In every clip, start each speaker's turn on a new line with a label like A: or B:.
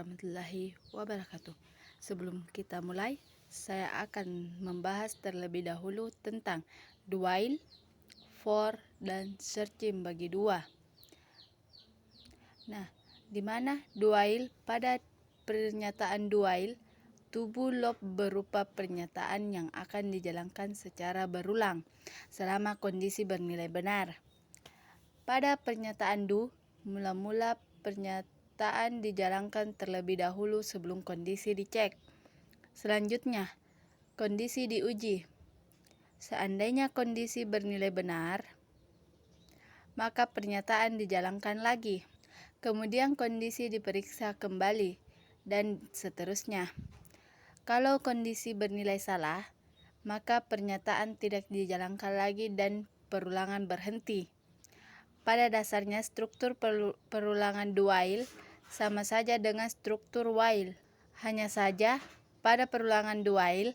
A: warahmatullahi wabarakatuh. Sebelum kita mulai, saya akan membahas terlebih dahulu tentang do while, for, dan searching bagi dua. Nah, di mana do while? Pada pernyataan do while, tubuh lob berupa pernyataan yang akan dijalankan secara berulang selama kondisi bernilai benar. Pada pernyataan do, mula-mula pernyataan dijalankan terlebih dahulu sebelum kondisi dicek. Selanjutnya, kondisi diuji. Seandainya kondisi bernilai benar, maka pernyataan dijalankan lagi. Kemudian kondisi diperiksa kembali, dan seterusnya. Kalau kondisi bernilai salah, maka pernyataan tidak dijalankan lagi dan perulangan berhenti. Pada dasarnya, struktur perulangan do while sama saja dengan struktur while. Hanya saja, pada perulangan do while,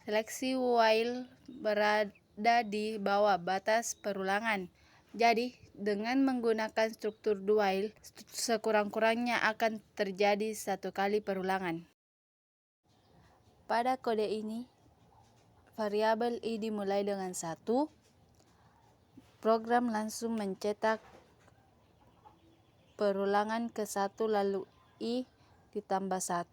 A: seleksi while berada di bawah batas perulangan. Jadi, dengan menggunakan struktur do while, sekurang-kurangnya akan terjadi satu kali perulangan. Pada kode ini, variabel i dimulai dengan 1. Program langsung mencetak perulangan ke 1 lalu i ditambah 1.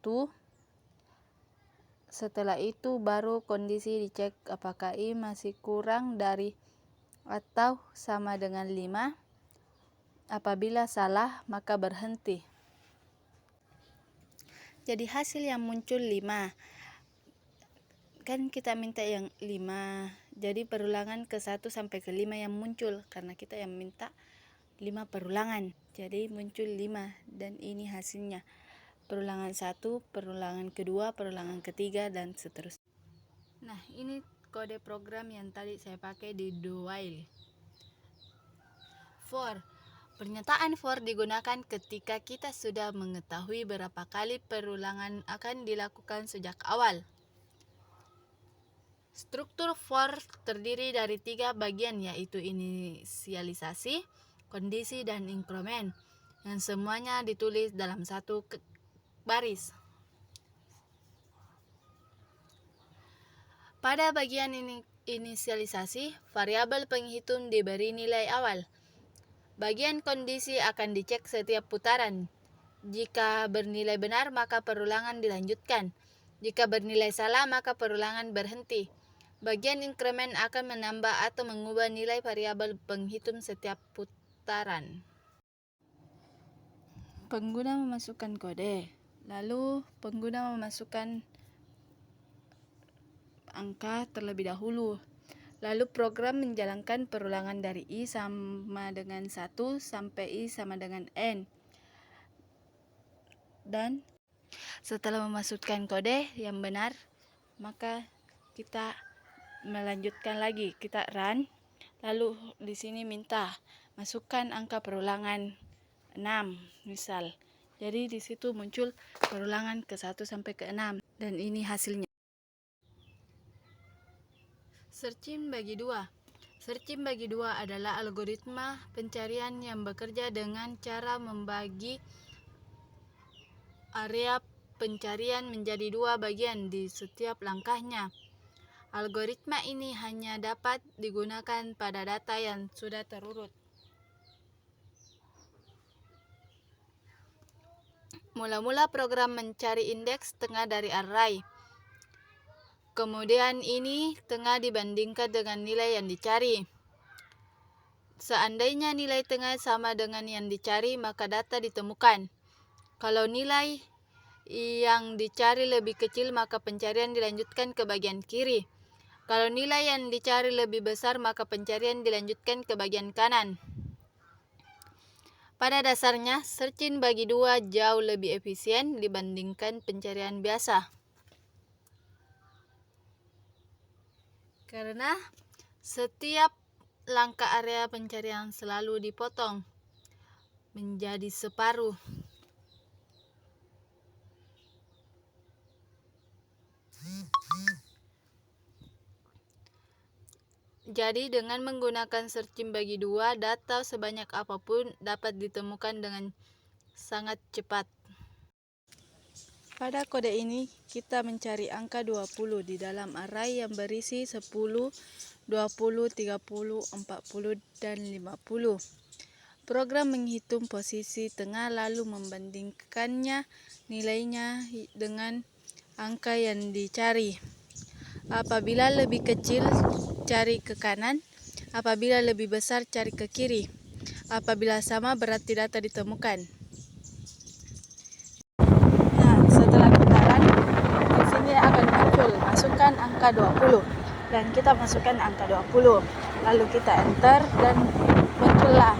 A: Setelah itu baru kondisi dicek apakah i masih kurang dari atau sama dengan 5. Apabila salah, maka berhenti. Jadi hasil yang muncul 5. Kan kita minta yang 5. Jadi perulangan ke 1 sampai ke 5 yang muncul karena kita yang minta 5 perulangan. Jadi muncul 5 dan ini hasilnya. Perulangan 1, perulangan kedua, perulangan ketiga, dan seterusnya. Nah, ini kode program yang tadi saya pakai di do while. For. Pernyataan for digunakan ketika kita sudah mengetahui berapa kali perulangan akan dilakukan sejak awal. Struktur for terdiri dari 3 bagian, yaitu inisialisasi, kondisi, dan inkremen, yang semuanya ditulis dalam satu baris. Pada bagian inisialisasi, variabel penghitung diberi nilai awal. Bagian kondisi akan dicek setiap putaran. Jika bernilai benar, maka perulangan dilanjutkan. Jika bernilai salah, maka perulangan berhenti. Bagian inkremen akan menambah atau mengubah nilai variabel penghitung setiap putaran. Pengguna memasukkan kode, lalu pengguna memasukkan angka terlebih dahulu. Lalu program menjalankan perulangan dari i sama dengan 1 sampai i sama dengan n. Dan setelah memasukkan kode yang benar, maka kita melanjutkan lagi, kita run. Lalu di sini minta masukkan angka perulangan 6 misal. Jadi di situ muncul perulangan ke 1 sampai ke 6 dan ini hasilnya. Searching bagi 2. Searching bagi 2 adalah algoritma pencarian yang bekerja dengan cara membagi area pencarian menjadi 2 bagian di setiap langkahnya. Algoritma ini hanya dapat digunakan pada data yang sudah terurut. Mula-mula program mencari indeks tengah dari array. Kemudian ini tengah dibandingkan dengan nilai yang dicari. Seandainya nilai tengah sama dengan yang dicari, maka data ditemukan. Kalau nilai yang dicari lebih kecil, maka pencarian dilanjutkan ke bagian kiri. Kalau nilai yang dicari lebih besar, maka pencarian dilanjutkan ke bagian kanan. Pada dasarnya, searching bagi 2 jauh lebih efisien dibandingkan pencarian biasa. Karena setiap langkah area pencarian selalu dipotong menjadi separuh. Jadi dengan menggunakan searching bagi 2, data sebanyak apapun dapat ditemukan dengan sangat cepat. Pada kode ini kita mencari angka 20 di dalam array yang berisi 10, 20, 30, 40, dan 50. Program menghitung posisi tengah lalu membandingkannya nilainya dengan angka yang dicari. Apabila lebih kecil, cari ke kanan. Apabila lebih besar, cari ke kiri. Apabila sama, berarti data ditemukan. Nah, setelah putaran, di sini akan muncul masukkan angka 20. Dan kita masukkan angka 20. Lalu kita enter dan muncullah